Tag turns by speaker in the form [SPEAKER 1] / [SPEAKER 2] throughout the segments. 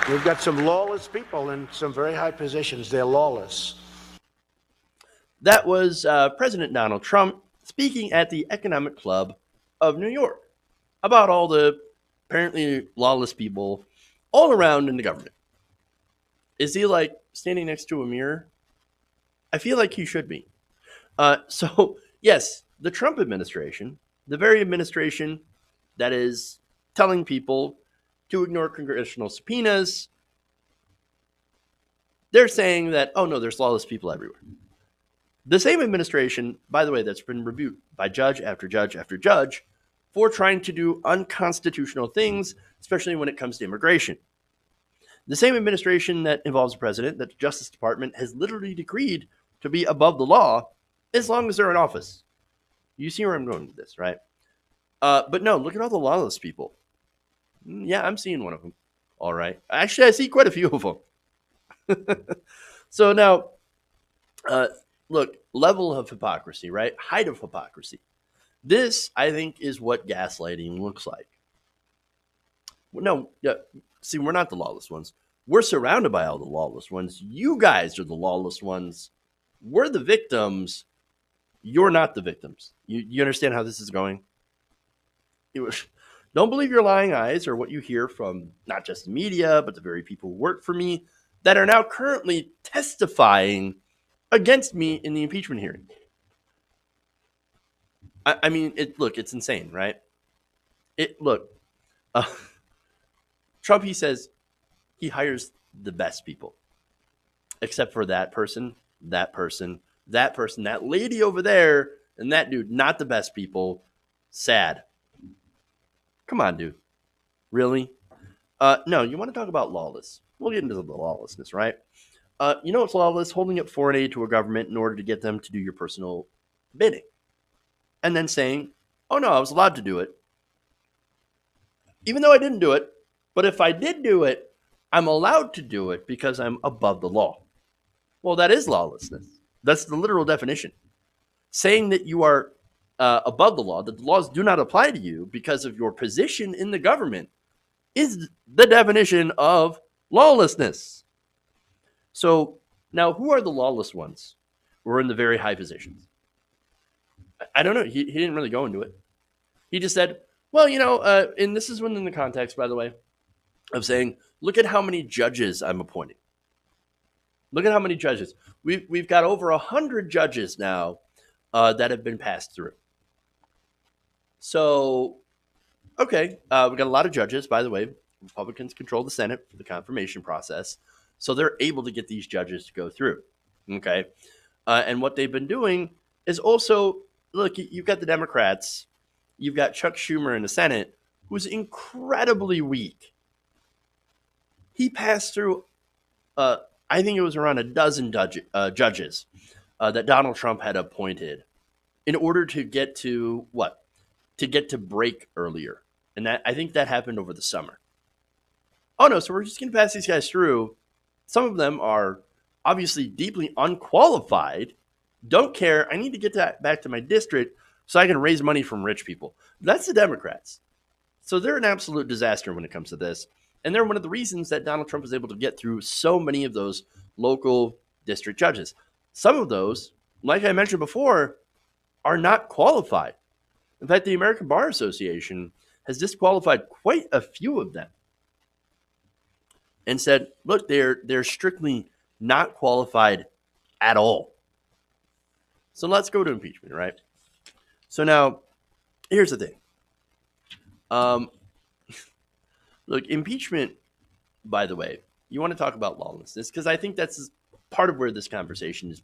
[SPEAKER 1] We've got some lawless people in some very high positions. They're lawless.
[SPEAKER 2] That was President Donald Trump speaking at the Economic Club of New York about all the apparently lawless people all around in the government. Is he like standing next to a mirror? I feel like he should be. So, yes, the Trump administration, the very administration that is telling people to ignore congressional subpoenas, they're saying that, oh no, there's lawless people everywhere. The same administration, by the way, that's been rebuked by judge after judge after judge for trying to do unconstitutional things, especially when it comes to immigration. The same administration that involves the president, that the Justice Department has literally decreed to be above the law as long as they're in office. You see where I'm going with this, right? But no, look at all the lawless people. Yeah, I'm seeing one of them. All right. Actually, I see quite a few of them. So now, uh, look, level of hypocrisy, right? Height of hypocrisy. This, I think, is what gaslighting looks like. No, yeah, see, we're not the lawless ones. We're surrounded by all the lawless ones. You guys are the lawless ones. We're the victims. You're not the victims. You understand how this is going? Don't believe your lying eyes or what you hear from not just the media, but the very people who work for me that are now currently testifying against me in the impeachment hearing. I mean, look, it's insane, right? Look, uh, Trump, he says he hires the best people, except for that person, that person, that person, that lady over there, and that dude, not the best people. Sad. Come on, dude. Really? No, you want to talk about lawless. We'll get into the lawlessness, right? You know what's lawless? Holding up foreign aid to a government in order to get them to do your personal bidding. And then saying, oh no, I was allowed to do it. Even though I didn't do it. But if I did do it, I'm allowed to do it because I'm above the law. Well, that is lawlessness. That's the literal definition. Saying that you are above the law, that the laws do not apply to you because of your position in the government, is the definition of lawlessness. So now, who are the lawless ones who are in the very high positions? I don't know. He didn't really go into it. He just said, well, and this is within the context, by the way, of saying, look at how many judges I'm appointing. Look at how many judges. We've got over 100 judges now that have been passed through. So, okay, we got a lot of judges. By the way, Republicans control the Senate for the confirmation process, so they're able to get these judges to go through. Okay, and what they've been doing is also look. You've got the Democrats. You've got Chuck Schumer in the Senate, who's incredibly weak. He passed through I think it was around a dozen judges that Donald Trump had appointed in order to get to what? To get to break earlier. And that I think that happened over the summer. Oh no, so we're just going to pass these guys through. Some of them are obviously deeply unqualified, don't care. I need to get back to my district so I can raise money from rich people. That's the Democrats. So they're an absolute disaster when it comes to this. And they're one of the reasons that Donald Trump was able to get through so many of those local district judges. Some of those, like I mentioned before, are not qualified. In fact, the American Bar Association has disqualified quite a few of them and said, look, they're strictly not qualified at all. So let's go to impeachment, right? So now, here's the thing. Look, impeachment, by the way, you want to talk about lawlessness because I think that's part of where this conversation is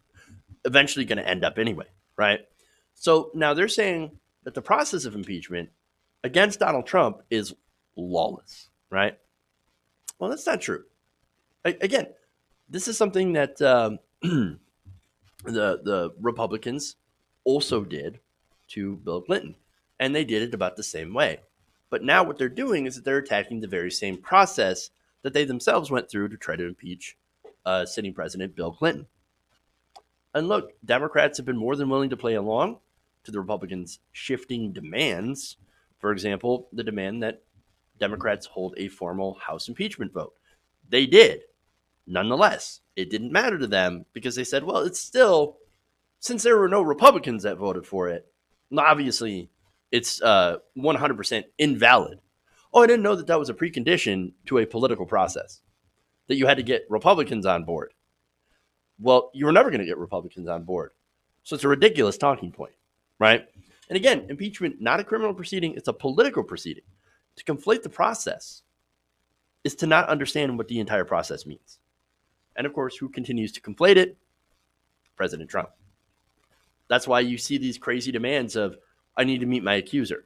[SPEAKER 2] eventually going to end up anyway, right? So now they're saying that the process of impeachment against Donald Trump is lawless, right? Well, that's not true. Again, this is something that the Republicans also did to Bill Clinton, and they did it about the same way. But now what they're doing is that they're attacking the very same process that they themselves went through to try to impeach sitting President Bill Clinton. And look, Democrats have been more than willing to play along to the Republicans' shifting demands. For example, the demand that Democrats hold a formal House impeachment vote. They did. Nonetheless, it didn't matter to them because they said, well, it's still, since there were no Republicans that voted for it, obviously it's 100% invalid. Oh, I didn't know that that was a precondition to a political process, that you had to get Republicans on board. Well, you were never going to get Republicans on board. So it's a ridiculous talking point, right? And again, impeachment, not a criminal proceeding, it's a political proceeding. To conflate the process is to not understand what the entire process means. And of course, who continues to conflate it? President Trump. That's why you see these crazy demands of, I need to meet my accuser.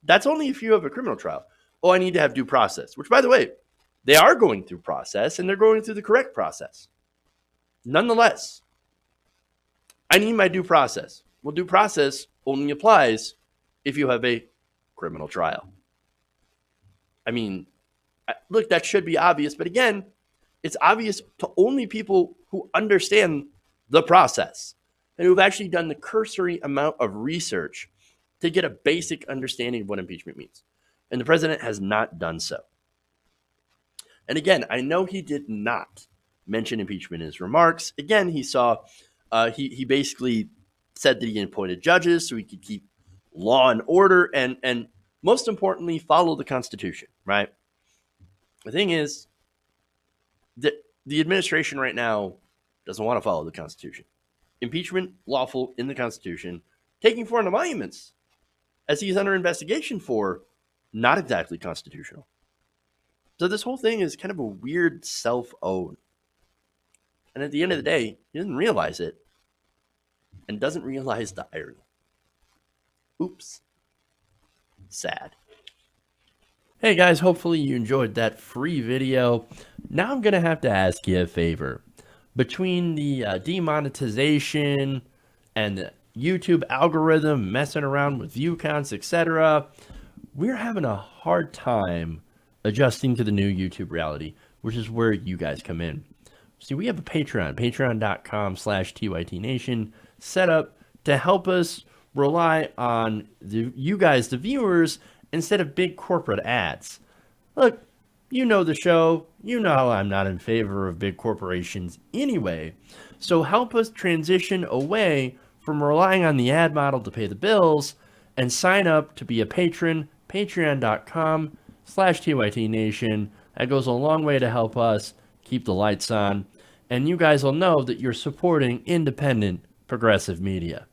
[SPEAKER 2] That's only if you have a criminal trial. Oh, I need to have due process, which, by the way, they are going through process and they're going through the correct process. Nonetheless, I need my due process. Well, due process only applies if you have a criminal trial. I mean, look, that should be obvious, but again, it's obvious to only people who understand the process and who've actually done the cursory amount of research to get a basic understanding of what impeachment means. And the president has not done so. And again, I know he did not mention impeachment in his remarks. Again, he basically said that he appointed judges so he could keep law and order and most importantly, follow the Constitution, right? The thing is that the administration right now doesn't want to follow the Constitution. Impeachment, lawful in the Constitution. Taking foreign emoluments, as he's under investigation for, not exactly constitutional. So this whole thing is kind of a weird self-own. And at the end of the day, he doesn't realize it and doesn't realize the irony. Oops. Sad. Hey guys, hopefully you enjoyed that free video. Now I'm going to have to ask you a favor. Between the demonetization and the YouTube algorithm messing around with view counts, etc., we're having a hard time adjusting to the new YouTube reality, which is where you guys come in. See, we have a Patreon, patreon.com/TYTNation, set up to help us rely on you guys, the viewers, instead of big corporate ads. Look, you know the show. You know I'm not in favor of big corporations anyway. So help us transition away from relying on the ad model to pay the bills and sign up to be a patron, patreon.com/TYTNation. That goes a long way to help us keep the lights on. And you guys will know that you're supporting independent, progressive media.